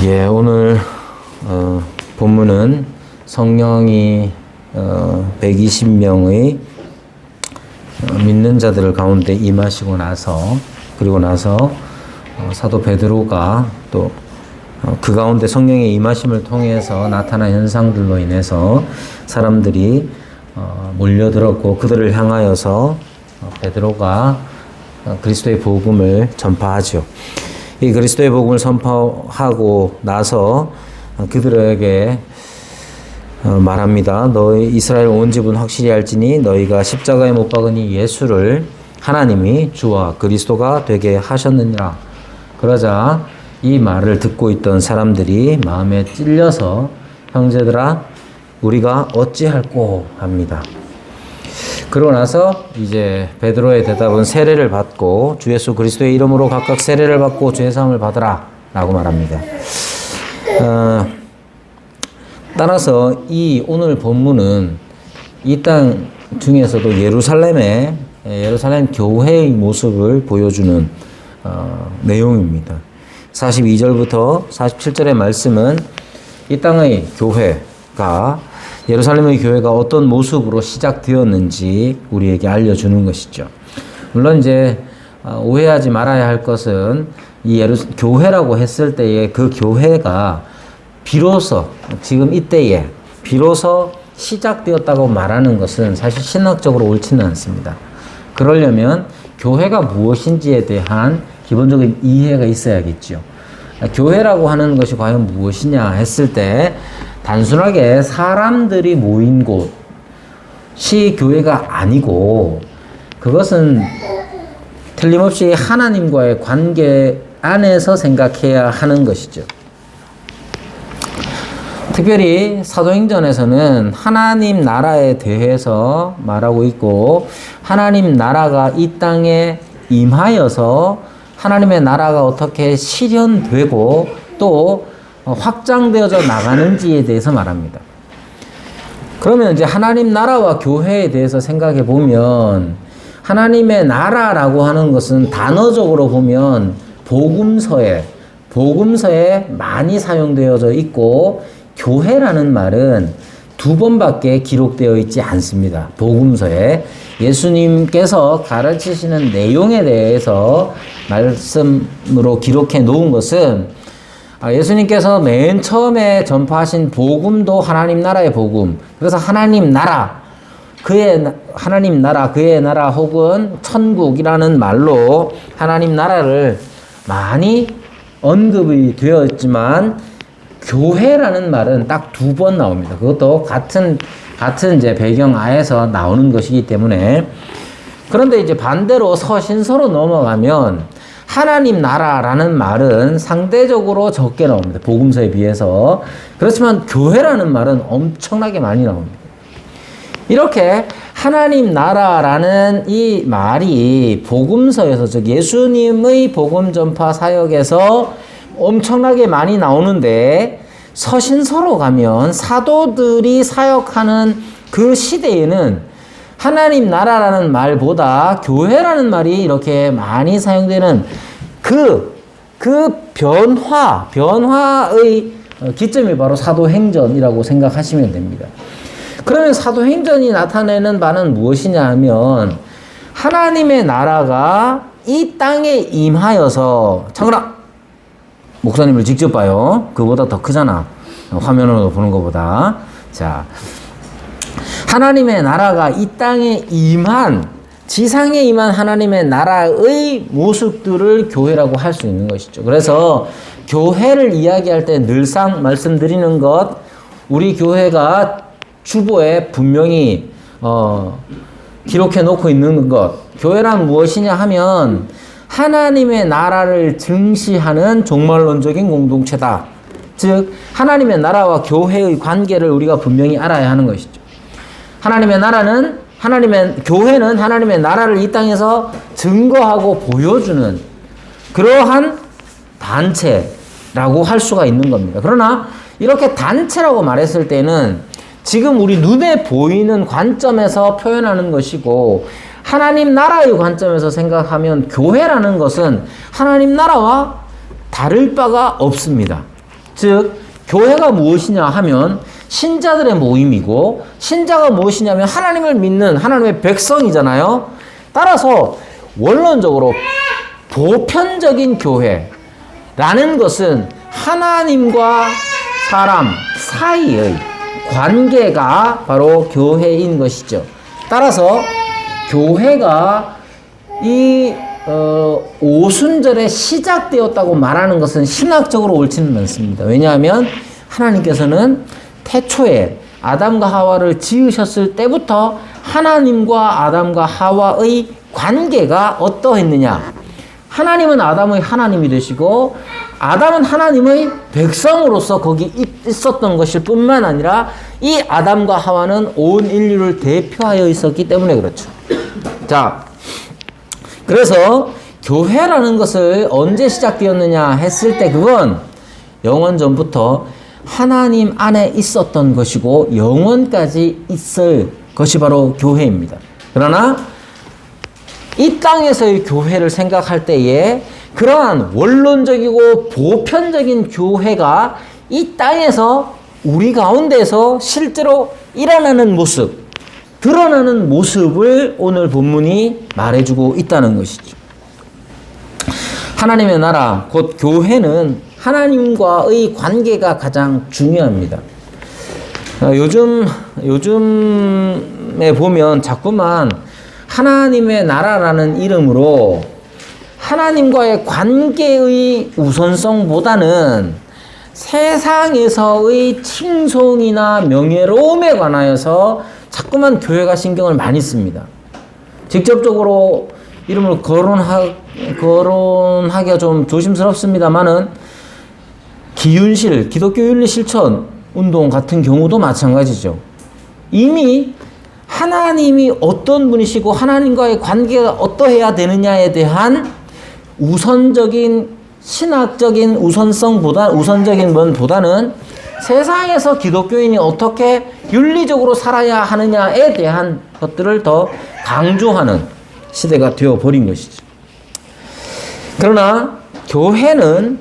예, 오늘 본문은 성령이 120명의 믿는 자들 가운데 임하시고 나서 그리고 나서 사도 베드로가 또 그 가운데 성령의 임하심을 통해서 나타난 현상들로 인해서 사람들이 몰려들었고 그들을 향하여서 베드로가 그리스도의 복음을 전파하죠. 이 그리스도의 복음을 선포하고 나서 그들에게 말합니다. 너희 이스라엘 온 집은 확실히 알지니 너희가 십자가에 못 박은 이 예수를 하나님이 주와 그리스도가 되게 하셨느니라. 그러자 이 말을 듣고 있던 사람들이 마음에 찔려서 형제들아 우리가 어찌할꼬 합니다. 그러고 나서 이제 베드로의 대답은 세례를 받고 주 예수 그리스도의 이름으로 각각 세례를 받고 죄 사함을 받으라 라고 말합니다. 따라서 이 오늘 본문은 이 땅 중에서도 예루살렘 교회의 모습을 보여주는 내용입니다. 42절부터 47절의 말씀은 이 땅의 교회가 예루살렘의 교회가 어떤 모습으로 시작되었는지 우리에게 알려주는 것이죠. 물론 이제 오해하지 말아야 할 것은 이 교회라고 했을 때에 그 교회가 비로소 지금 이때에 비로소 시작되었다고 말하는 것은 사실 신학적으로 옳지는 않습니다. 그러려면 교회가 무엇인지에 대한 기본적인 이해가 있어야겠죠. 교회라고 하는 것이 과연 무엇이냐 했을 때 단순하게 사람들이 모인 곳이 교회가 아니고 그것은 틀림없이 하나님과의 관계 안에서 생각해야 하는 것이죠. 특별히 사도행전에서는 하나님 나라에 대해서 말하고 있고 하나님 나라가 이 땅에 임하여서 하나님의 나라가 어떻게 실현되고 또 확장되어져 나가는지에 대해서 말합니다. 그러면 이제 하나님 나라와 교회에 대해서 생각해 보면 하나님의 나라라고 하는 것은 단어적으로 보면 복음서에 많이 사용되어져 있고 교회라는 말은 2번밖에 기록되어 있지 않습니다. 복음서에 예수님께서 가르치시는 내용에 대해서 말씀으로 기록해 놓은 것은 예수님께서 맨 처음에 전파하신 복음도 하나님 나라의 복음. 그래서 하나님 나라, 그의 나라 혹은 천국이라는 말로 하나님 나라를 많이 언급이 되어 있지만 교회라는 말은 딱 2번 나옵니다. 그것도 같은 이제 배경 하에서 나오는 것이기 때문에. 그런데 이제 반대로 서신서로 넘어가면 하나님 나라라는 말은 상대적으로 적게 나옵니다. 복음서에 비해서. 그렇지만 교회라는 말은 엄청나게 많이 나옵니다. 이렇게 하나님 나라라는 이 말이 복음서에서 즉 예수님의 복음 전파 사역에서 엄청나게 많이 나오는데 서신서로 가면 사도들이 사역하는 그 시대에는 하나님 나라라는 말보다 교회라는 말이 이렇게 많이 사용되는 그 변화의 기점이 바로 사도행전이라고 생각하시면 됩니다. 그러면 사도행전이 나타내는 바는 무엇이냐 하면 하나님의 나라가 이 땅에 임하여서 창근아 목사님을 직접 봐요. 그보다 더 크잖아. 화면으로 보는 것보다. 자, 하나님의 나라가 이 땅에 임한 지상에 임한 하나님의 나라의 모습들을 교회라고 할 수 있는 것이죠. 그래서 교회를 이야기할 때 늘상 말씀드리는 것 우리 교회가 주보에 분명히 기록해 놓고 있는 것 교회란 무엇이냐 하면 하나님의 나라를 증시하는 종말론적인 공동체다. 즉 하나님의 나라와 교회의 관계를 우리가 분명히 알아야 하는 것이죠. 교회는 하나님의 나라를 이 땅에서 증거하고 보여주는 그러한 단체라고 할 수가 있는 겁니다. 그러나 이렇게 단체라고 말했을 때는 지금 우리 눈에 보이는 관점에서 표현하는 것이고 하나님 나라의 관점에서 생각하면 교회라는 것은 하나님 나라와 다를 바가 없습니다. 즉 교회가 무엇이냐 하면 신자들의 모임이고, 신자가 무엇이냐면 하나님을 믿는 하나님의 백성이잖아요. 따라서 원론적으로 보편적인 교회라는 것은 하나님과 사람 사이의 관계가 바로 교회인 것이죠. 따라서 교회가 이 오순절에 시작되었다고 말하는 것은 신학적으로 옳지는 않습니다. 왜냐하면 하나님께서는 태초에 아담과 하와를 지으셨을 때부터 하나님과 아담과 하와의 관계가 어떠했느냐. 하나님은 아담의 하나님이 되시고 아담은 하나님의 백성으로서 거기 있었던 것일 뿐만 아니라 이 아담과 하와는 온 인류를 대표하여 있었기 때문에 그렇죠. 자, 그래서 교회라는 것을 언제 시작되었느냐 했을 때 그건 영원 전부터 하나님 안에 있었던 것이고 영원까지 있을 것이 바로 교회입니다. 그러나 이 땅에서의 교회를 생각할 때에 그러한 원론적이고 보편적인 교회가 이 땅에서 우리 가운데서 실제로 일어나는 모습, 드러나는 모습을 오늘 본문이 말해주고 있다는 것이죠. 하나님의 나라, 곧 교회는 하나님과의 관계가 가장 중요합니다. 요즘에 보면 자꾸만 하나님의 나라라는 이름으로 하나님과의 관계의 우선성보다는 세상에서의 칭송이나 명예로움에 관하여서 자꾸만 교회가 신경을 많이 씁니다. 직접적으로 이름을 거론하기가 좀 조심스럽습니다만은 기윤실, 기독교 윤리 실천 운동 같은 경우도 마찬가지죠. 이미 하나님이 어떤 분이시고 하나님과의 관계가 어떠해야 되느냐에 대한 우선적인 신학적인 우선적인 면보다는 세상에서 기독교인이 어떻게 윤리적으로 살아야 하느냐에 대한 것들을 더 강조하는 시대가 되어버린 것이죠. 그러나 교회는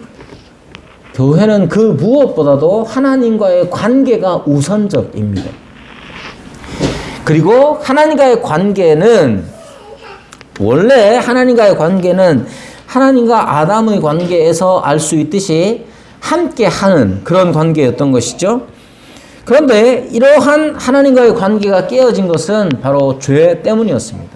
그 무엇보다도 하나님과의 관계가 우선적입니다. 그리고 하나님과의 관계는 원래 하나님과의 관계는 하나님과 아담의 관계에서 알 수 있듯이 함께 하는 그런 관계였던 것이죠. 그런데 이러한 하나님과의 관계가 깨어진 것은 바로 죄 때문이었습니다.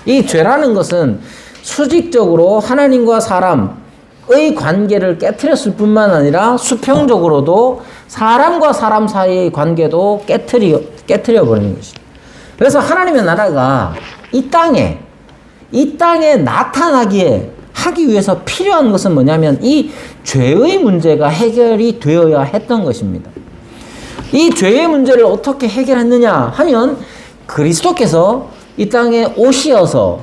이 죄라는 것은 수직적으로 하나님과 사람의 관계를 깨트렸을 뿐만 아니라 수평적으로도 사람과 사람 사이의 관계도 깨트려 버리는 것이죠. 그래서 하나님의 나라가 이 땅에 나타나기에 하기 위해서 필요한 것은 뭐냐면 이 죄의 문제가 해결이 되어야 했던 것입니다. 이 죄의 문제를 어떻게 해결했느냐 하면 그리스도께서 이 땅에 오셔서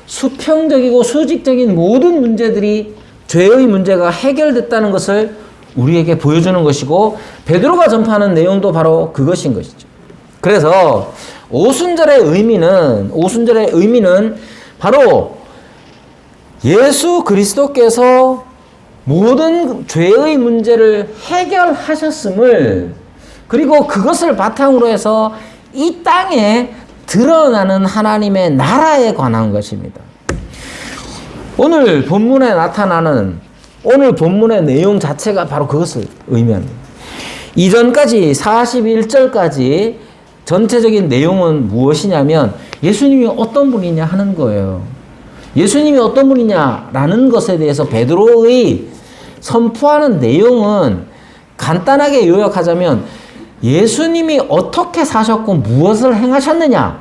수평적이고 수직적인 모든 문제들이 죄의 문제가 해결됐다는 것을 우리에게 보여주는 것이고 베드로가 전파하는 내용도 바로 그것인 것이죠. 그래서 오순절의 의미는 바로 예수 그리스도께서 모든 죄의 문제를 해결하셨음을, 그리고 그것을 바탕으로 해서 이 땅에 드러나는 하나님의 나라에 관한 것입니다. 오늘 본문에 나타나는 오늘 본문의 내용 자체가 바로 그것을 의미합니다. 이전까지 41절까지 전체적인 내용은 무엇이냐면 예수님이 어떤 분이냐 하는 거예요. 예수님이 어떤 분이냐라는 것에 대해서 베드로의 선포하는 내용은 간단하게 요약하자면 예수님이 어떻게 사셨고 무엇을 행하셨느냐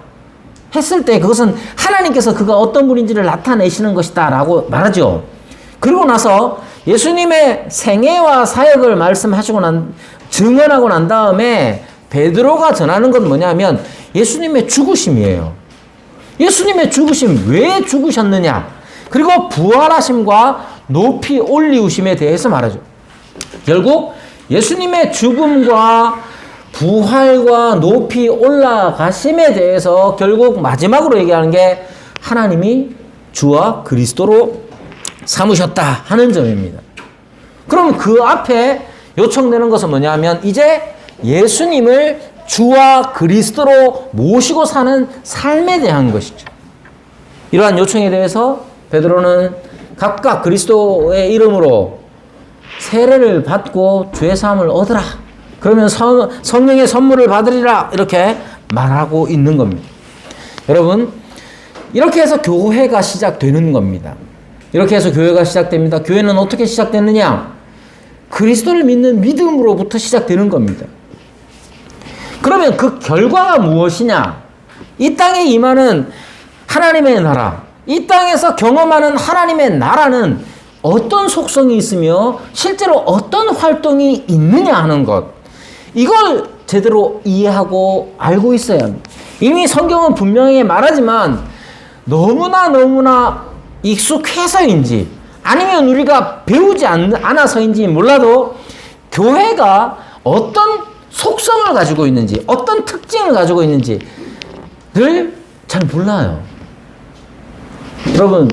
했을 때 그것은 하나님께서 그가 어떤 분인지를 나타내시는 것이다 라고 말하죠. 그리고 나서 예수님의 생애와 사역을 증언하고 난 다음에 베드로가 전하는 건 뭐냐면 예수님의 죽으심이에요. 예수님의 죽으심, 왜 죽으셨느냐, 그리고 부활하심과 높이 올리우심에 대해서 말하죠. 결국 예수님의 죽음과 부활과 높이 올라가심에 대해서 결국 마지막으로 얘기하는 게 하나님이 주와 그리스도로 삼으셨다 하는 점입니다. 그럼 그 앞에 요청되는 것은 뭐냐면 이제 예수님을 주와 그리스도로 모시고 사는 삶에 대한 것이죠. 이러한 요청에 대해서 베드로는 각각 그리스도의 이름으로 세례를 받고 죄 사함을 얻으라. 그러면 성령의 선물을 받으리라. 이렇게 말하고 있는 겁니다. 여러분, 이렇게 해서 교회가 시작되는 겁니다. 이렇게 해서 교회가 시작됩니다. 교회는 어떻게 시작되느냐? 그리스도를 믿는 믿음으로부터 시작되는 겁니다. 그러면 그 결과가 무엇이냐? 이 땅에 임하는 하나님의 나라, 이 땅에서 경험하는 하나님의 나라는 어떤 속성이 있으며 실제로 어떤 활동이 있느냐 하는 것, 이걸 제대로 이해하고 알고 있어야 합니다. 이미 성경은 분명히 말하지만 너무나 익숙해서인지 아니면 우리가 배우지 않아서인지 몰라도 교회가 어떤 속성을 가지고 있는지, 어떤 특징을 가지고 있는지를 잘 몰라요. 여러분,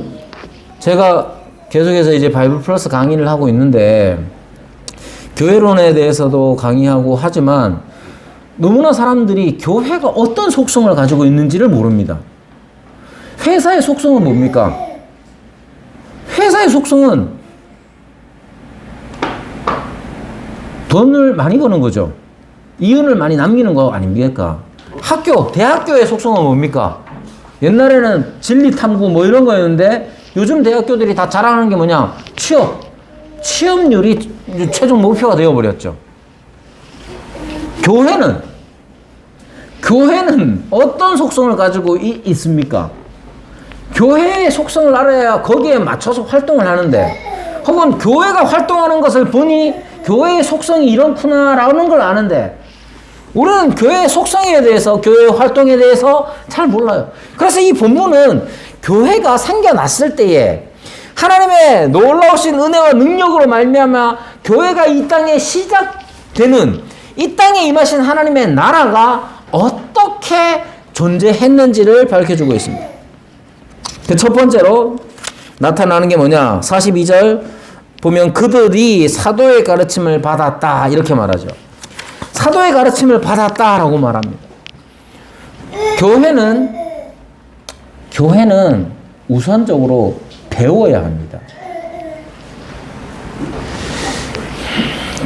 제가 계속해서 이제 바이블 플러스 강의를 하고 있는데 교회론에 대해서도 강의하고 하지만 너무나 사람들이 교회가 어떤 속성을 가지고 있는지를 모릅니다. 회사의 속성은 뭡니까? 회사의 속성은 돈을 많이 버는 거죠. 이윤을 많이 남기는 거 아닙니까? 대학교의 속성은 뭡니까? 옛날에는 진리탐구 뭐 이런 거였는데 요즘 대학교들이 다 자랑하는 게 뭐냐? 취업률이 최종 목표가 되어버렸죠. 교회는 어떤 속성을 가지고 있습니까? 교회의 속성을 알아야 거기에 맞춰서 활동을 하는데, 혹은 교회가 활동하는 것을 보니 교회의 속성이 이렇구나라는 걸 아는데, 우리는 교회의 속성에 대해서, 교회의 활동에 대해서 잘 몰라요. 그래서 이 본문은 교회가 생겨났을 때에 하나님의 놀라우신 은혜와 능력으로 말미암아 교회가 이 땅에 시작되는, 이 땅에 임하신 하나님의 나라가 어떻게 존재했는지를 밝혀주고 있습니다. 첫 번째로 나타나는 게 뭐냐? 42절 보면 그들이 사도의 가르침을 받았다 이렇게 말하죠. 사도의 가르침을 받았다라고 말합니다. 교회는 우선적으로 배워야 합니다.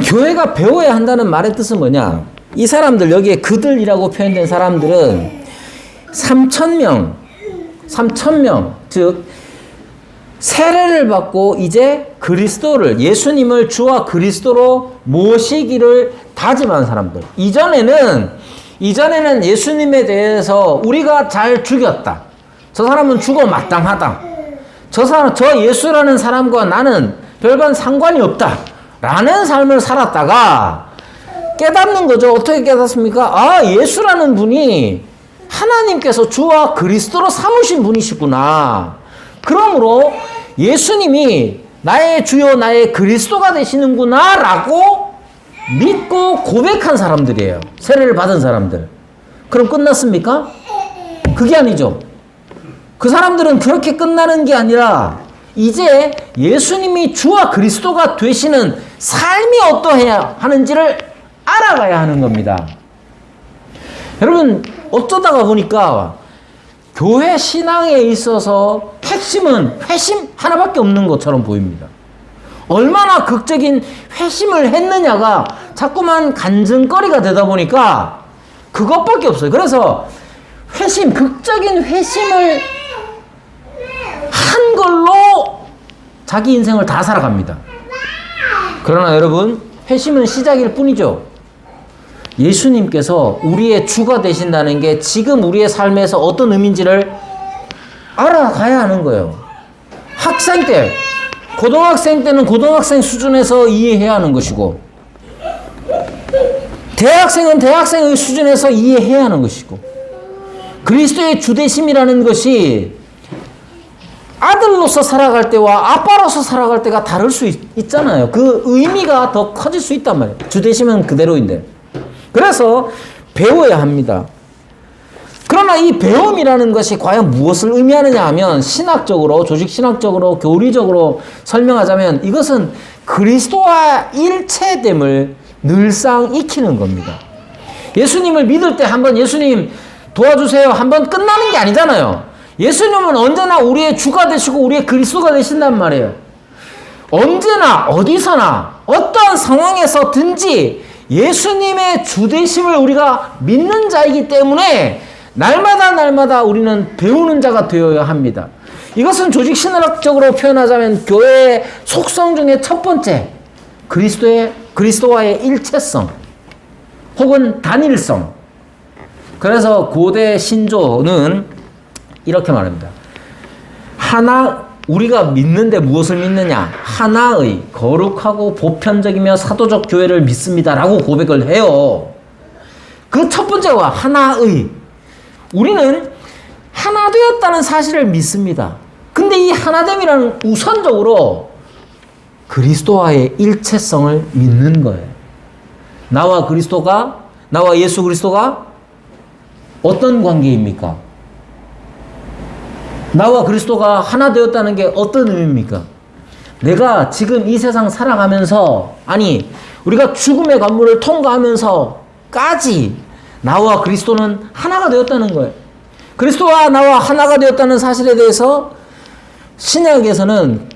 교회가 배워야 한다는 말의 뜻은 뭐냐? 이 사람들, 여기에 그들이라고 표현된 사람들은 3,000명, 즉 세례를 받고 이제 그리스도를, 예수님을 주와 그리스도로 모시기를 다짐한 사람들. 이전에는 예수님에 대해서 우리가 잘 죽였다. 저 사람은 죽어 마땅하다. 저 예수라는 사람과 나는 별반 상관이 없다. 라는 삶을 살았다가 깨닫는 거죠. 어떻게 깨닫습니까? 예수라는 분이 하나님께서 주와 그리스도로 삼으신 분이시구나. 그러므로 예수님이 나의 주요 나의 그리스도가 되시는구나 라고 믿고 고백한 사람들이에요. 세례를 받은 사람들. 그럼 끝났습니까? 그게 아니죠. 그 사람들은 그렇게 끝나는 게 아니라 이제 예수님이 주와 그리스도가 되시는 삶이 어떠해야 하는지를 알아가야 하는 겁니다. 여러분, 어쩌다가 보니까 교회 신앙에 있어서 핵심은 회심 하나밖에 없는 것처럼 보입니다. 얼마나 극적인 회심을 했느냐가 자꾸만 간증거리가 되다 보니까 그것밖에 없어요. 그래서 극적인 회심을 한 걸로 자기 인생을 다 살아갑니다. 그러나 여러분, 회심은 시작일 뿐이죠. 예수님께서 우리의 주가 되신다는 게 지금 우리의 삶에서 어떤 의미인지를 알아가야 하는 거예요. 학생 때, 고등학생 때는 고등학생 수준에서 이해해야 하는 것이고, 대학생은 대학생의 수준에서 이해해야 하는 것이고, 그리스도의 주되심이라는 것이 아들로서 살아갈 때와 아빠로서 살아갈 때가 다를 수 있잖아요. 그 의미가 더 커질 수 있단 말이에요. 주되심은 그대로인데. 그래서 배워야 합니다. 그러나 이 배움이라는 것이 과연 무엇을 의미하느냐 하면 신학적으로, 조직신학적으로, 교리적으로 설명하자면 이것은 그리스도와 일체됨을 늘상 익히는 겁니다. 예수님을 믿을 때 한번 예수님 도와주세요 한번 끝나는 게 아니잖아요. 예수님은 언제나 우리의 주가 되시고 우리의 그리스도가 되신단 말이에요. 언제나 어디서나 어떠한 상황에서든지 예수님의 주되심을 우리가 믿는 자이기 때문에 날마다 우리는 배우는 자가 되어야 합니다. 이것은 조직 신학적으로 표현하자면 교회의 속성 중에 첫 번째, 그리스도와의 일체성 혹은 단일성. 그래서 고대 신조는 이렇게 말합니다. 우리가 믿는데 무엇을 믿느냐? 하나의 거룩하고 보편적이며 사도적 교회를 믿습니다라고 고백을 해요. 그 첫 번째와 하나의, 우리는 하나 되었다는 사실을 믿습니다. 근데 이 하나됨이라는 우선적으로 그리스도와의 일체성을 믿는 거예요. 나와 예수 그리스도가 어떤 관계입니까? 나와 그리스도가 하나 되었다는 게 어떤 의미입니까? 내가 지금 이 세상 살아가면서, 아니, 우리가 죽음의 관문을 통과하면서까지 나와 그리스도는 하나가 되었다는 거예요. 그리스도와 나와 하나가 되었다는 사실에 대해서 신약에서는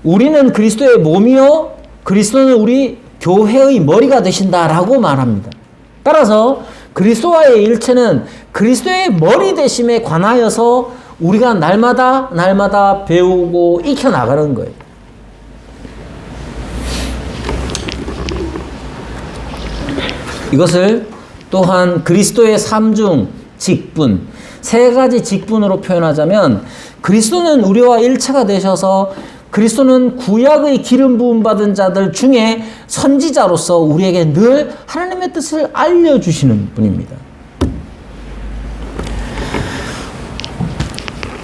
우리는 그리스도의 몸이요, 그리스도는 우리 교회의 머리가 되신다라고 말합니다. 따라서 그리스도와의 일체는 그리스도의 머리 되심에 관하여서 우리가 날마다 배우고 익혀나가는 거예요. 이것을 또한 그리스도의 삼중 직분, 세 가지 직분으로 표현하자면 그리스도는 우리와 일체가 되셔서 그리스도는 구약의 기름 부음 받은 자들 중에 선지자로서 우리에게 늘 하나님의 뜻을 알려주시는 분입니다.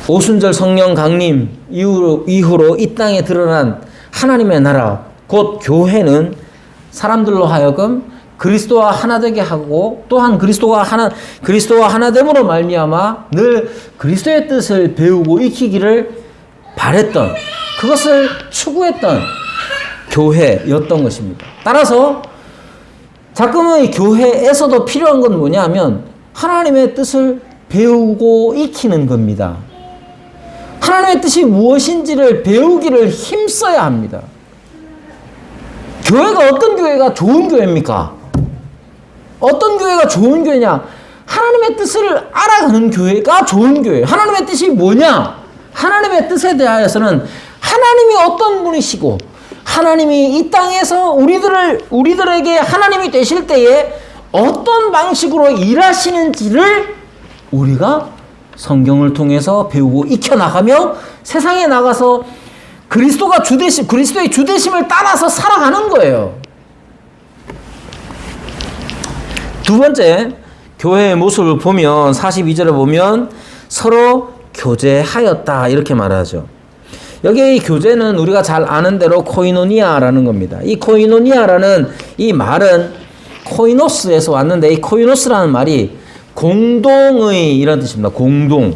오순절 성령 강림 이후로 이 땅에 드러난 하나님의 나라, 곧 교회는 사람들로 하여금 그리스도와 하나 되게 하고 또한 그리스도와 하나됨으로 말미암아 늘 그리스도의 뜻을 배우고 익히기를 바랬던, 그것을 추구했던 교회였던 것입니다. 따라서 자꾸의 교회에서도 필요한 건 뭐냐 하면 하나님의 뜻을 배우고 익히는 겁니다. 하나님의 뜻이 무엇인지를 배우기를 힘써야 합니다. 교회가 어떤 교회가 좋은 교회입니까? 어떤 교회가 좋은 교회냐? 하나님의 뜻을 알아가는 교회가 좋은 교회예요. 하나님의 뜻이 뭐냐? 하나님의 뜻에 대하여서는 하나님이 어떤 분이시고 하나님이 이 땅에서 우리들에게 하나님이 되실 때에 어떤 방식으로 일하시는지를 우리가 성경을 통해서 배우고 익혀나가며 세상에 나가서 그리스도의 주되심을 따라서 살아가는 거예요. 두 번째, 교회의 모습을 보면 42절에 보면 서로 교제하였다 이렇게 말하죠. 여기 이 교제는 우리가 잘 아는 대로 코이노니아라는 겁니다. 이 코이노니아라는 이 말은 코이노스에서 왔는데 이 코이노스라는 말이 공동의 이런 뜻입니다. 공동.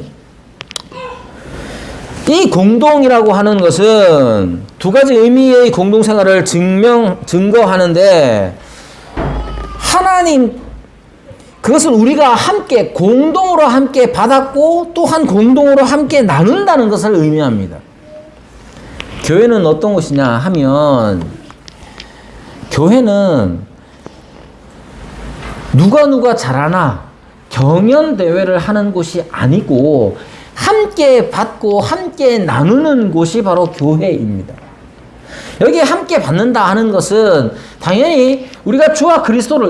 이 공동이라고 하는 것은 두 가지 의미의 공동생활을 증거하는데 그것은 우리가 함께 공동으로 함께 받았고 또한 공동으로 함께 나눈다는 것을 의미합니다. 교회는 어떤 곳이냐 하면 교회는 누가 잘하나 경연대회를 하는 곳이 아니고 함께 받고 함께 나누는 곳이 바로 교회입니다. 여기 함께 받는다 하는 것은 당연히 우리가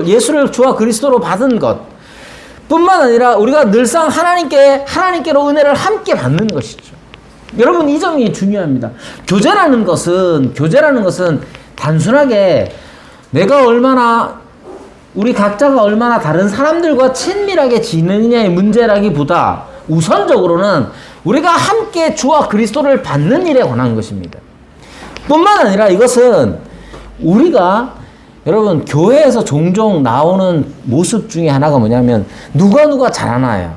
예수를 주와 그리스도로 받은 것 뿐만 아니라 우리가 늘상 하나님께로 은혜를 함께 받는 것이죠. 여러분, 이 점이 중요합니다. 교제라는 것은 단순하게 우리 각자가 얼마나 다른 사람들과 친밀하게 지내느냐의 문제라기보다 우선적으로는 우리가 함께 주와 그리스도를 받는 일에 관한 것입니다. 뿐만 아니라 이것은 여러분, 교회에서 종종 나오는 모습 중에 하나가 뭐냐면 누가 잘하나요.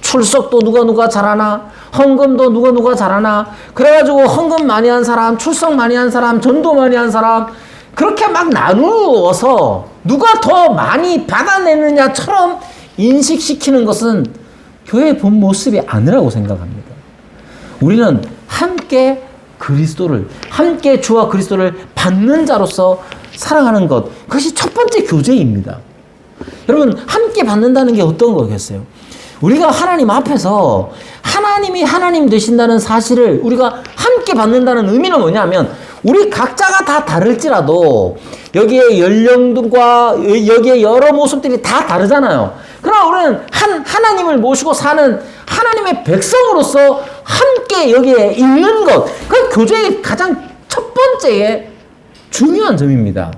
출석도 누가 잘하나, 헌금도 누가 잘하나, 그래가지고 헌금 많이 한 사람, 출석 많이 한 사람, 전도 많이 한 사람, 그렇게 막 나누어서 누가 더 많이 받아내느냐처럼 인식시키는 것은 교회의 본 모습이 아니라고 생각합니다. 우리는 함께 함께 주와 그리스도를 받는 자로서 살아가는 것, 그것이 첫 번째 교제입니다. 여러분, 함께 받는다는 게 어떤 거겠어요? 우리가 하나님 앞에서 하나님이 하나님 되신다는 사실을 우리가 함께 받는다는 의미는 뭐냐면, 우리 각자가 다 다를지라도 여기에 연령과 여기에 여러 모습들이 다 다르잖아요. 그러나 우리는 하나님을 모시고 사는 하나님의 백성으로서 함께 여기에 있는 것, 그 교제의 가장 첫 번째의 중요한 점입니다.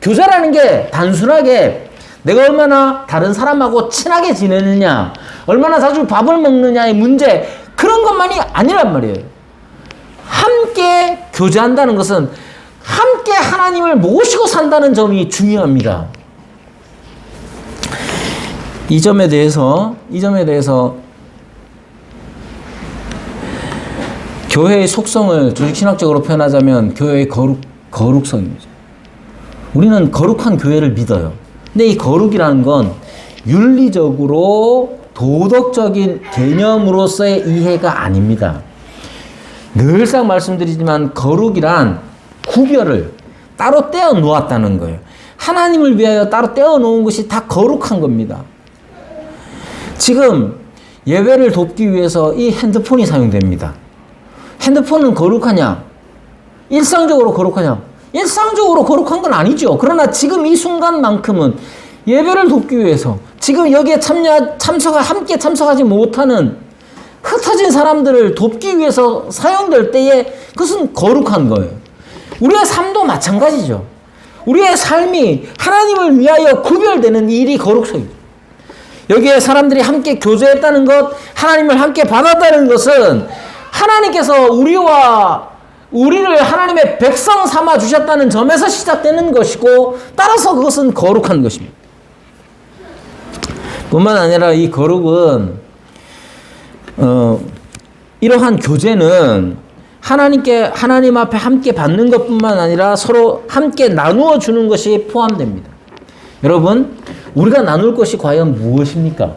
교제라는 게 단순하게 내가 얼마나 다른 사람하고 친하게 지내느냐, 얼마나 자주 밥을 먹느냐의 문제, 그런 것만이 아니란 말이에요. 함께 교제한다는 것은 함께 하나님을 모시고 산다는 점이 중요합니다. 이 점에 대해서 교회의 속성을 조직신학적으로 표현하자면 교회의 거룩성입니다. 우리는 거룩한 교회를 믿어요. 근데 이 거룩이라는 건 윤리적으로 도덕적인 개념으로서의 이해가 아닙니다. 늘상 말씀드리지만 거룩이란 구별을 따로 떼어 놓았다는 거예요. 하나님을 위하여 따로 떼어 놓은 것이 다 거룩한 겁니다. 지금 예배를 돕기 위해서 이 핸드폰이 사용됩니다. 핸드폰은 거룩하냐? 일상적으로 거룩하냐? 일상적으로 거룩한 건 아니죠. 그러나 지금 이 순간만큼은 예배를 돕기 위해서 지금 여기에 함께 참석하지 못하는 흩어진 사람들을 돕기 위해서 사용될 때에 그것은 거룩한 거예요. 우리의 삶도 마찬가지죠. 우리의 삶이 하나님을 위하여 구별되는 일이 거룩성이죠. 여기에 사람들이 함께 교제했다는 것, 하나님을 함께 받았다는 것은 하나님께서 우리를 하나님의 백성 삼아 주셨다는 점에서 시작되는 것이고, 따라서 그것은 거룩한 것입니다. 뿐만 아니라 이 거룩은 이러한 교제는 하나님 앞에 함께 받는 것뿐만 아니라 서로 함께 나누어 주는 것이 포함됩니다. 여러분, 우리가 나눌 것이 과연 무엇입니까?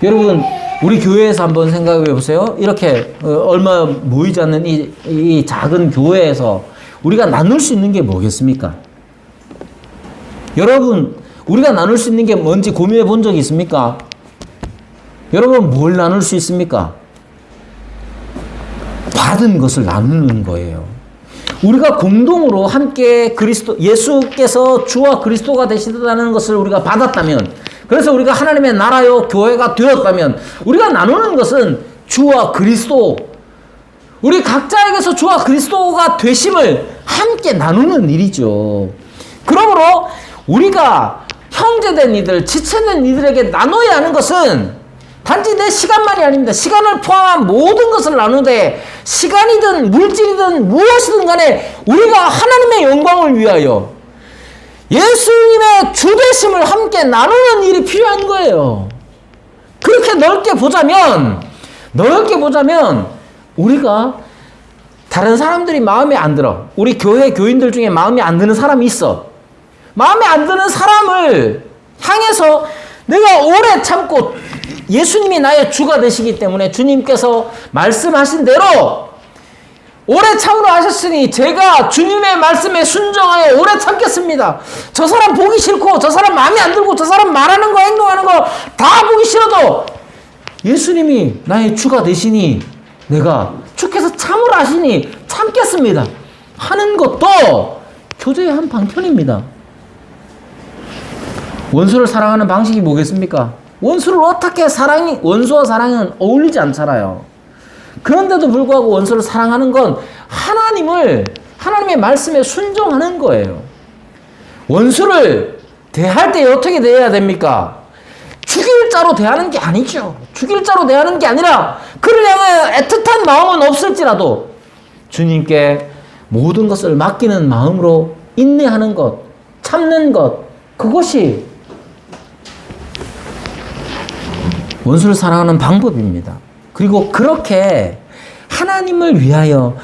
여러분, 우리 교회에서 한번 생각해 보세요. 이렇게 얼마 모이지 않는 이 작은 교회에서 우리가 나눌 수 있는 게 뭐겠습니까? 여러분, 우리가 나눌 수 있는 게 뭔지 고민해 본 적이 있습니까? 여러분, 뭘 나눌 수 있습니까? 받은 것을 나누는 거예요. 우리가 공동으로 함께 예수께서 주와 그리스도가 되시다는 것을 우리가 받았다면, 그래서 우리가 하나님의 나라요 교회가 되었다면, 우리가 나누는 것은 주와 그리스도, 우리 각자에게서 주와 그리스도가 되심을 함께 나누는 일이죠. 그러므로 우리가 형제된 이들, 지체된 이들에게 나눠야 하는 것은 단지 내 시간만이 아닙니다. 시간을 포함한 모든 것을 나누되, 시간이든 물질이든 무엇이든 간에 우리가 하나님의 영광을 위하여 예수님의 주되심을 함께 나누는 일이 필요한 거예요. 그렇게 넓게 보자면 우리가 다른 사람들이 마음에 안 들어. 우리 교회 교인들 중에 마음에 안 드는 사람이 있어. 마음에 안 드는 사람을 향해서 내가 오래 참고, 예수님이 나의 주가 되시기 때문에 주님께서 말씀하신 대로 오래 참으로 하셨으니 제가 주님의 말씀에 순종하여 오래 참겠습니다. 저 사람 보기 싫고, 저 사람 마음에 안 들고, 저 사람 말하는 거 행동하는 거 다 보기 싫어도 예수님이 나의 주가 되시니 내가 주께서 참으로 하시니 참겠습니다 하는 것도 교제의 한 방편입니다. 원수를 사랑하는 방식이 뭐겠습니까? 원수를 어떻게 원수와 사랑은 어울리지 않잖아요. 그런데도 불구하고 원수를 사랑하는 건 하나님의 말씀에 순종하는 거예요. 원수를 대할 때 어떻게 대해야 됩니까? 죽일 자로 대하는 게 아니죠. 죽일 자로 대하는 게 아니라 그를 향해 애틋한 마음은 없을지라도 주님께 모든 것을 맡기는 마음으로 인내하는 것, 참는 것, 그것이 원수를 사랑하는 방법입니다. 그리고 그렇게 하나님을 위하여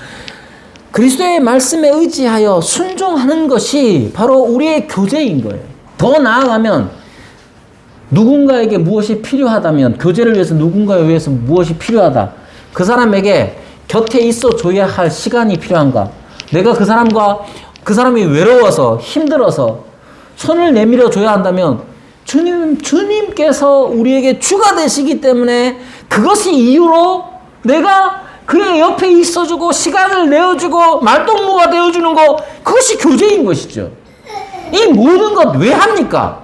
그리스도의 말씀에 의지하여 순종하는 것이 바로 우리의 교제인 거예요. 더 나아가면 누군가에게 무엇이 필요하다면, 교제를 위해서 누군가에 위해서 무엇이 필요하다, 그 사람에게 곁에 있어 줘야 할 시간이 필요한가, 내가 그 사람이 외로워서 힘들어서 손을 내밀어 줘야 한다면 주님께서 우리에게 주가 되시기 때문에 그것이 이유로 내가 그의 옆에 있어주고 시간을 내어주고 말동무가 되어주는 것, 그것이 교제인 것이죠. 이 모든 것 왜 합니까?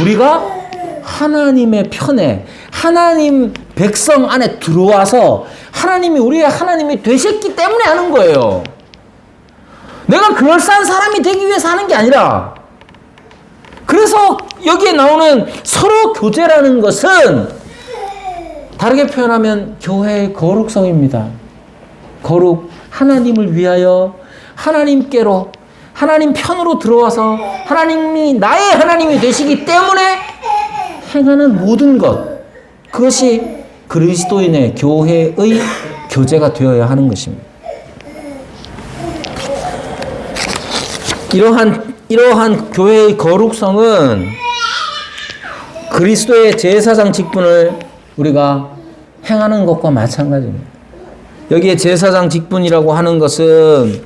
우리가 하나님의 편에, 하나님 백성 안에 들어와서 하나님이 우리의 하나님이 되셨기 때문에 하는 거예요. 내가 그럴싸한 사람이 되기 위해서 하는 게 아니라. 그래서 여기에 나오는 서로 교제라는 것은 다르게 표현하면 교회의 거룩성입니다. 거룩, 하나님을 위하여 하나님께로, 하나님 편으로 들어와서 하나님이 나의 하나님이 되시기 때문에 행하는 모든 것, 그것이 그리스도인의 교회의 교제가 되어야 하는 것입니다. 이러한 교회의 거룩성은 그리스도의 제사장 직분을 우리가 행하는 것과 마찬가지입니다. 여기에 제사장 직분이라고 하는 것은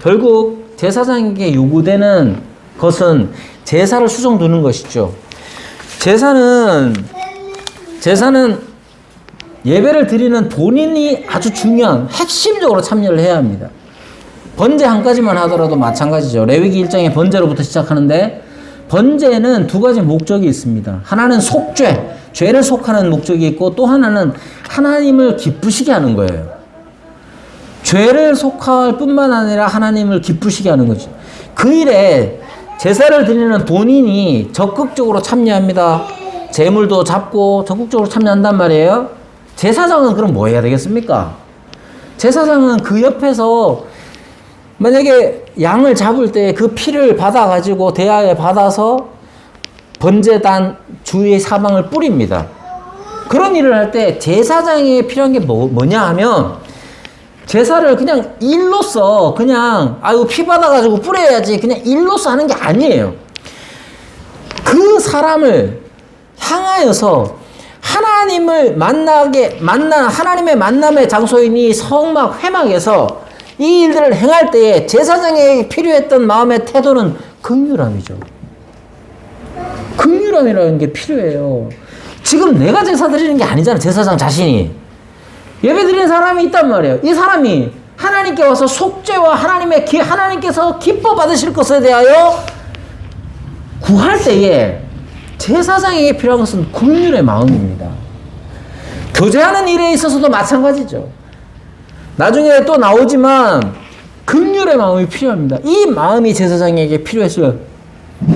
결국 제사장에게 요구되는 것은 제사를 수종 두는 것이죠. 제사는 예배를 드리는 본인이 아주 중요한 핵심적으로 참여를 해야 합니다. 번제 한 가지만 하더라도 마찬가지죠. 레위기 1장에 번제로부터 시작하는데 번제는 두 가지 목적이 있습니다. 하나는 속죄, 죄를 속하는 목적이 있고 또 하나는 하나님을 기쁘시게 하는 거예요. 죄를 속할 뿐만 아니라 하나님을 기쁘시게 하는 거죠. 그 일에 제사를 드리는 본인이 적극적으로 참여합니다. 제물도 잡고 적극적으로 참여한단 말이에요. 제사장은 그럼 뭐 해야 되겠습니까? 제사장은 그 옆에서 만약에 양을 잡을 때 그 피를 받아가지고 대야에 받아서 번제단 주위의 사방을 뿌립니다. 그런 일을 할 때 제사장이 필요한 게 뭐냐 하면 제사를 그냥 일로서 그냥 이거 피 받아가지고 뿌려야지 그냥 일로서 하는 게 아니에요. 그 사람을 향하여서 하나님을 하나님의 만남의 장소인 이 성막 회막에서 이 일들을 행할 때에 제사장에게 필요했던 마음의 태도는 긍휼함이죠. 긍휼함이라는 게 필요해요. 지금 내가 제사 드리는 게 아니잖아, 제사장 자신이. 예배 드리는 사람이 있단 말이에요. 이 사람이 하나님께 와서 속죄와 하나님께서 기뻐 받으실 것에 대하여 구할 때에 제사장에게 필요한 것은 긍휼의 마음입니다. 교제하는 일에 있어서도 마찬가지죠. 나중에 또 나오지만 긍휼의 마음이 필요합니다. 이 마음이 제사장에게 필요했어요.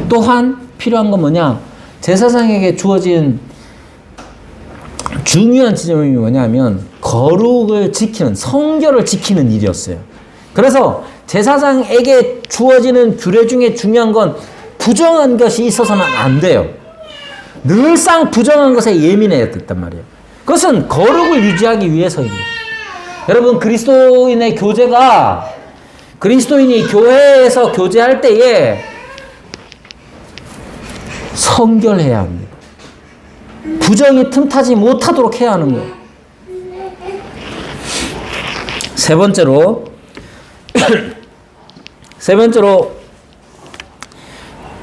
또한 필요한 건 뭐냐? 제사장에게 주어진 중요한 지점이 뭐냐면 거룩을 지키는, 성결을 지키는 일이었어요. 그래서 제사장에게 주어지는 규례 중에 중요한 건 부정한 것이 있어서는 안 돼요. 늘상 부정한 것에 예민해야 됐단 말이에요. 그것은 거룩을 유지하기 위해서입니다. 여러분, 그리스도인의 교제가, 그리스도인이 교회에서 교제할 때에 성결해야 합니다. 부정이 틈타지 못하도록 해야 하는 거예요. 세 번째로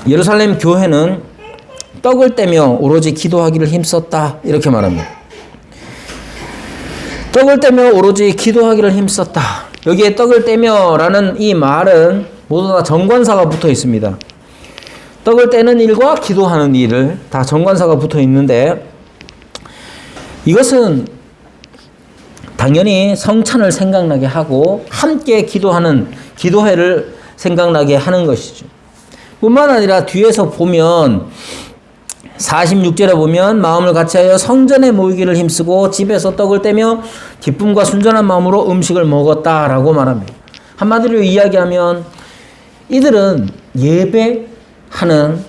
예루살렘 교회는 떡을 떼며 오로지 기도하기를 힘썼다, 이렇게 말합니다. 떡을 떼며 오로지 기도하기를 힘썼다. 여기에 떡을 떼며라는 이 말은 모두 다 정관사가 붙어 있습니다. 떡을 떼는 일과 기도하는 일을 다 정관사가 붙어 있는데, 이것은 당연히 성찬을 생각나게 하고 함께 기도하는 기도회를 생각나게 하는 것이죠. 뿐만 아니라 뒤에서 보면 46절에 보면 마음을 같이하여 성전에 모이기를 힘쓰고 집에서 떡을 떼며 기쁨과 순전한 마음으로 음식을 먹었다라고 말합니다. 한마디로 이야기하면 이들은 예배하는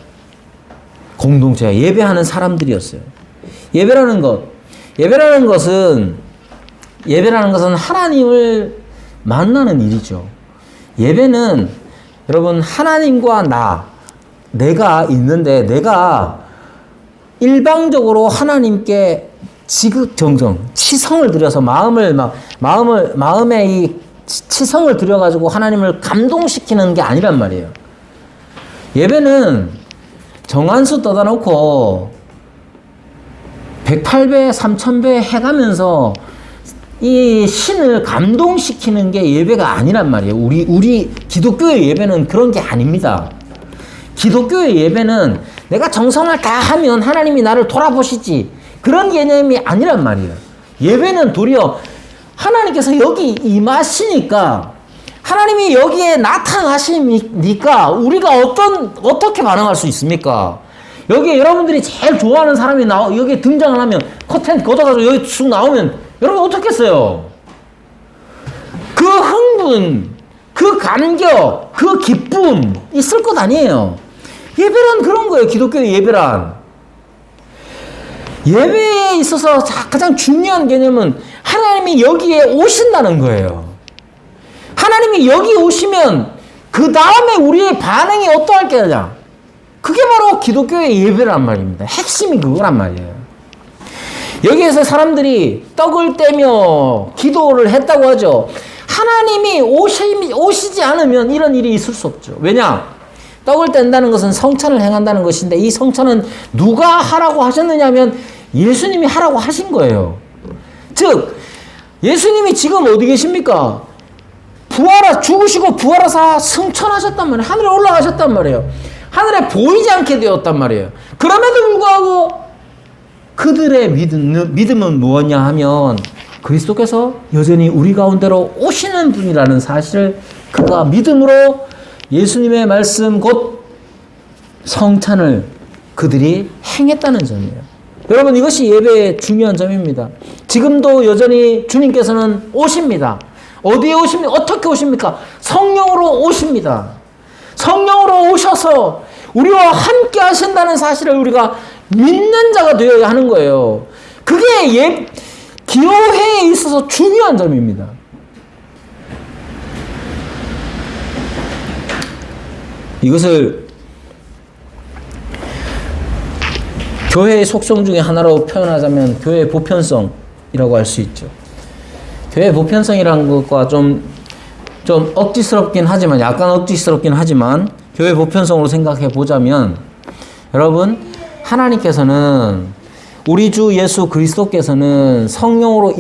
공동체야, 예배하는 사람들이었어요. 예배라는 것, 예배라는 것은 하나님을 만나는 일이죠. 예배는 여러분 하나님과 내가 있는데 내가 일방적으로 하나님께 지극정성, 치성을 들여서 마음에 이 치성을 들여가지고 하나님을 감동시키는 게 아니란 말이에요. 예배는 정한수 떠다 놓고 108배, 3000배 해가면서 이 신을 감동시키는 게 예배가 아니란 말이에요. 우리 기독교의 예배는 그런 게 아닙니다. 기독교의 예배는 내가 정성을 다 하면 하나님이 나를 돌아보시지. 그런 개념이 아니란 말이에요. 예배는 도리어 하나님께서 여기 임하시니까 하나님이 여기에 나타나시니까 우리가 어떻게 반응할 수 있습니까? 여기에 여러분들이 제일 좋아하는 사람이 여기에 등장을 하면 커튼 걷어가지고 여기 쑥 나오면 여러분 어떻겠어요? 그 흥분, 그 감격, 그 기쁨 있을 것 아니에요. 예배란 그런 거예요. 기독교의 예배란. 예배에 있어서 가장 중요한 개념은 하나님이 여기에 오신다는 거예요. 하나님이 여기 오시면 그 다음에 우리의 반응이 어떠할 거냐. 그게 바로 기독교의 예배란 말입니다. 핵심이 그거란 말이에요. 여기에서 사람들이 떡을 떼며 기도를 했다고 하죠. 하나님이 오시지 않으면 이런 일이 있을 수 없죠. 왜냐? 떡을 뗀다는 것은 성찬을 행한다는 것인데 이 성찬은 누가 하라고 하셨느냐면 예수님이 하라고 하신 거예요. 즉 예수님이 지금 어디 계십니까? 죽으시고 부활하사 승천하셨단 말이에요. 하늘에 올라가셨단 말이에요. 하늘에 보이지 않게 되었단 말이에요. 그럼에도 불구하고 그들의 믿음은 무엇냐 하면 그리스도께서 여전히 우리 가운데로 오시는 분이라는 사실을 그가 믿음으로 예수님의 말씀 곧 성찬을 그들이 행했다는 점이에요. 여러분 이것이 예배의 중요한 점입니다. 지금도 여전히 주님께서는 오십니다. 어디에 오십니까? 어떻게 오십니까? 성령으로 오십니다. 성령으로 오셔서 우리와 함께 하신다는 사실을 우리가 믿는 자가 되어야 하는 거예요. 그게 기도회에 있어서 중요한 점입니다. 이것을 교회의 속성 중에 하나로 표현하자면 교회의 보편성이라고 할 수 있죠. 교회의 보편성이라는 것과 좀 억지스럽긴 하지만 약간 억지스럽긴 하지만 교회 보편성으로 생각해 보자면 여러분 하나님께서는 우리 주 예수 그리스도께서는 성령으로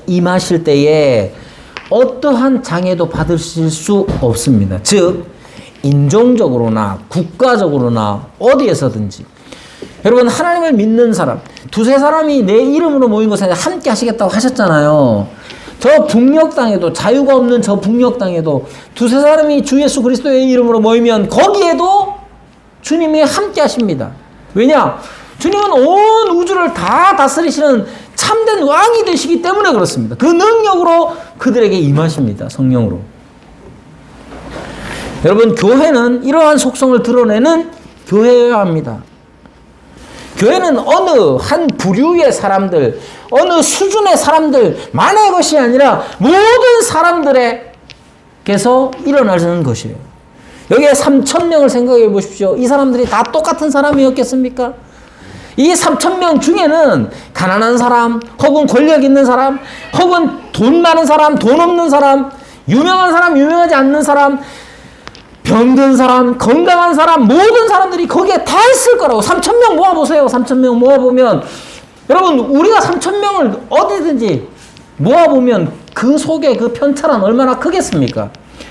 임하실 때에 어떠한 장애도 받으실 수 없습니다. 즉 인종적으로나 국가적으로나 어디에서든지 여러분 하나님을 믿는 사람 두세 사람이 내 이름으로 모인 곳에 함께 하시겠다고 하셨잖아요. 저 북녘 땅에도 자유가 없는 저 북녘 땅에도 두세 사람이 주 예수 그리스도의 이름으로 모이면 거기에도 주님이 함께 하십니다. 왜냐? 주님은 온 우주를 다 다스리시는 참된 왕이 되시기 때문에 그렇습니다. 그 능력으로 그들에게 임하십니다. 성령으로. 여러분 교회는 이러한 속성을 드러내는 교회여야 합니다. 교회는 어느 한 부류의 사람들, 어느 수준의 사람들만의 것이 아니라 모든 사람들에게서 일어나는 것이에요. 여기에 3,000명을 생각해 보십시오. 이 사람들이 다 똑같은 사람이었겠습니까? 이 3,000명 중에는 가난한 사람, 혹은 권력 있는 사람, 혹은 돈 많은 사람, 돈 없는 사람, 유명한 사람, 유명하지 않는 사람, 병든 사람, 건강한 사람, 모든 사람들이 거기에 다 있을 거라고. 3,000명 모아보세요. 3,000명 모아보면 여러분 우리가 3,000명을 어디든지 모아보면 그 속에 그 편차는 얼마나 크겠습니까?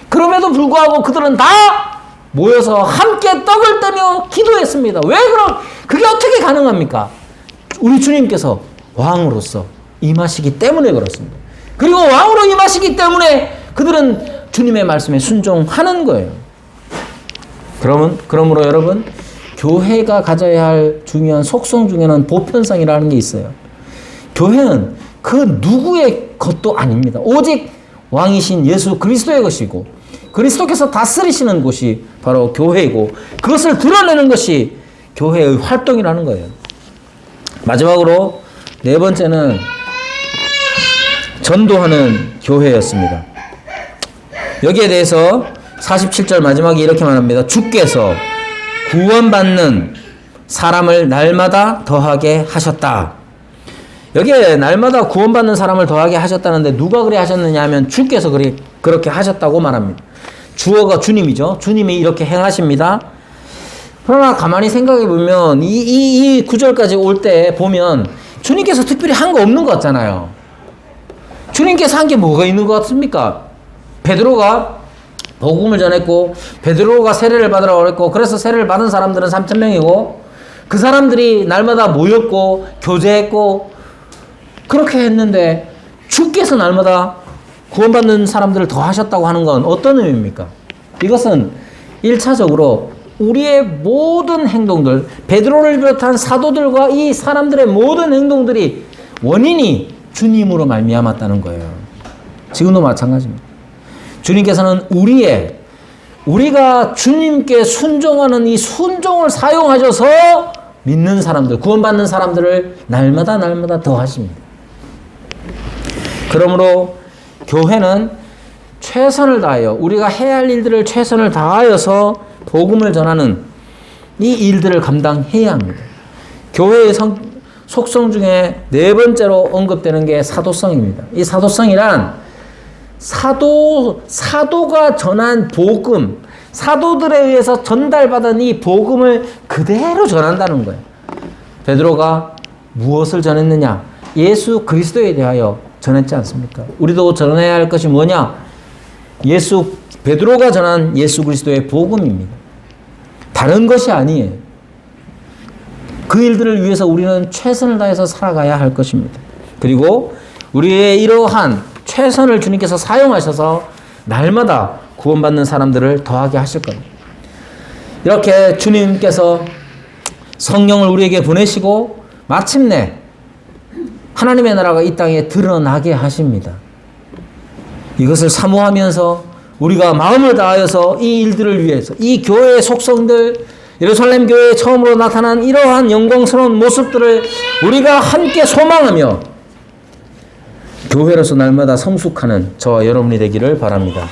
그럼에도 불구하고 그들은 다 모여서 함께 떡을 떼며 기도했습니다. 왜 그게 어떻게 가능합니까? 우리 주님께서 왕으로서 임하시기 때문에 그렇습니다. 그리고 왕으로 임하시기 때문에 그들은 주님의 말씀에 순종하는 거예요. 그러므로 여러분 교회가 가져야 할 중요한 속성 중에는 보편성이라는 게 있어요. 교회는 그 누구의 것도 아닙니다. 오직 왕이신 예수 그리스도의 것이고 그리스도께서 다스리시는 곳이 바로 교회이고 그것을 드러내는 것이 교회의 활동이라는 거예요. 마지막으로 네 번째는 전도하는 교회였습니다. 여기에 대해서 47절 마지막에 이렇게 말합니다. 주께서 구원받는 사람을 날마다 더하게 하셨다. 여기에 날마다 구원받는 사람을 더하게 하셨다는데 누가 그래 하셨느냐 하면 주께서 그렇게 하셨다고 말합니다. 주어가 주님이죠. 주님이 이렇게 행하십니다. 그러나 가만히 생각해 보면 이 구절까지 올 때 보면 주님께서 특별히 한 거 없는 것 같잖아요. 주님께서 한 게 뭐가 있는 것 같습니까? 베드로가 복음을 전했고 베드로가 세례를 받으라고 그랬고 그래서 세례를 받은 사람들은 3,000명이고 그 사람들이 날마다 모였고 교제했고 그렇게 했는데 주께서 날마다 구원받는 사람들을 더 하셨다고 하는 건 어떤 의미입니까? 이것은 1차적으로 우리의 모든 행동들, 베드로를 비롯한 사도들과 이 사람들의 모든 행동들이 원인이 주님으로 말미암았다는 거예요. 지금도 마찬가지입니다. 주님께서는 우리가 주님께 순종하는 이 순종을 사용하셔서 믿는 사람들, 구원받는 사람들을 날마다 더 하십니다. 그러므로 교회는 최선을 다하여 우리가 해야 할 일들을 최선을 다하여서 복음을 전하는 이 일들을 감당해야 합니다. 교회의 속성 중에 네 번째로 언급되는 게 사도성입니다. 이 사도성이란 사도가 전한 복음, 사도들에 의해서 전달받은 이 복음을 그대로 전한다는 거예요. 베드로가 무엇을 전했느냐? 예수 그리스도에 대하여 전했지 않습니까? 우리도 전해야 할 것이 뭐냐? 베드로가 전한 예수 그리스도의 복음입니다. 다른 것이 아니에요. 그 일들을 위해서 우리는 최선을 다해서 살아가야 할 것입니다. 그리고 우리의 이러한 최선을 주님께서 사용하셔서 날마다 구원받는 사람들을 더하게 하실 겁니다. 이렇게 주님께서 성령을 우리에게 보내시고 마침내 하나님의 나라가 이 땅에 드러나게 하십니다. 이것을 사모하면서 우리가 마음을 다하여서 이 일들을 위해서 이 교회의 속성들, 예루살렘 교회에 처음으로 나타난 이러한 영광스러운 모습들을 우리가 함께 소망하며 교회로서 날마다 성숙하는 저와 여러분이 되기를 바랍니다.